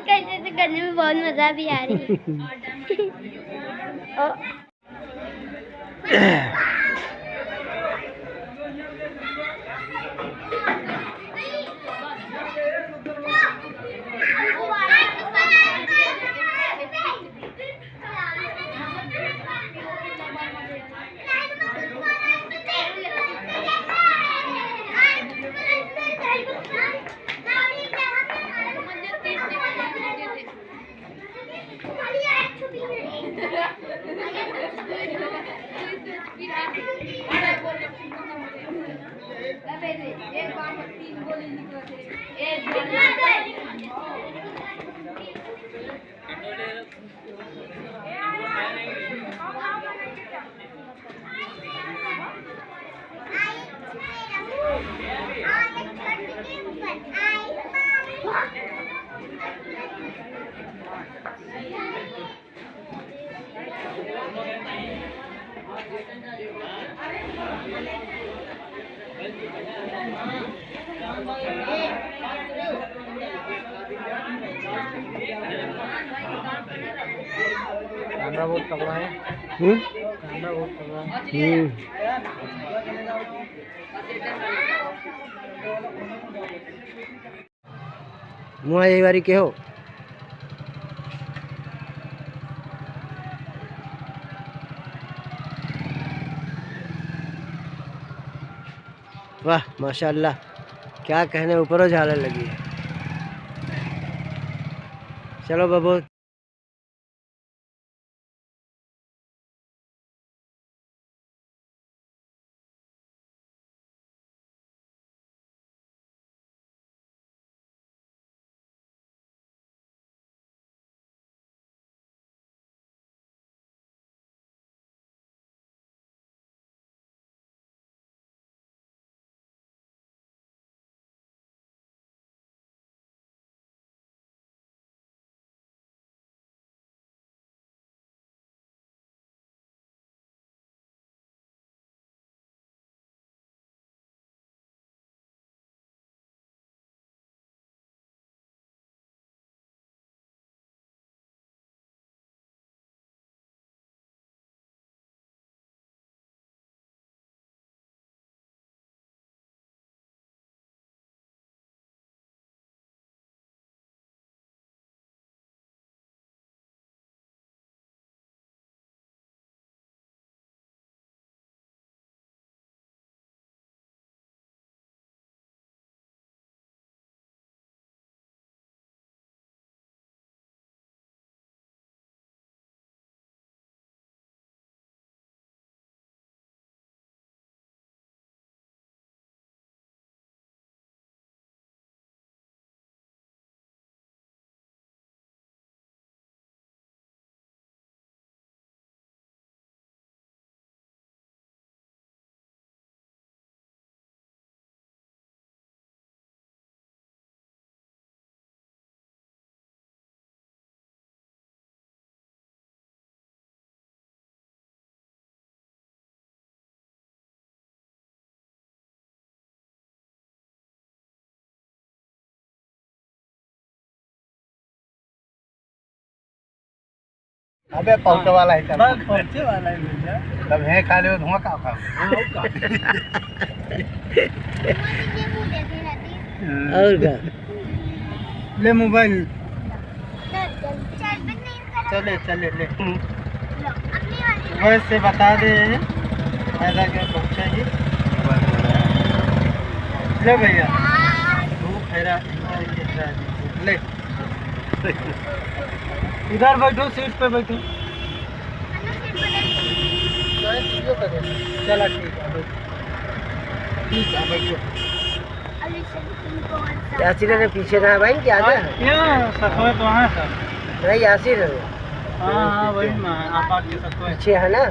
कैसे करने में बहुत मजा भी आ रही कैमरा बहुत तगड़ा है। कैमरा बहुत तगड़ा है। मुआ यही बारी के हो। वाह माशाल्लाह, क्या कहने, ऊपर झालर लगी है। चलो बाबू। अबे पहुंचे वाला है, पहुंचे वाला है भैया। तब है खा ले धुआं का खा। और क्या ले मोबाइल। चले चले ले वैसे बता दे फायदा क्या पहुँचाइए ले भैया धूप है ले इधर बैठो सीट पे बैठो चला ठीक है बैठो यासिर ने पीछे रहा भाई क्या है यहाँ सफर तो है सर नहीं यासिर है हाँ हाँ वही आप आके सबको पीछे है ना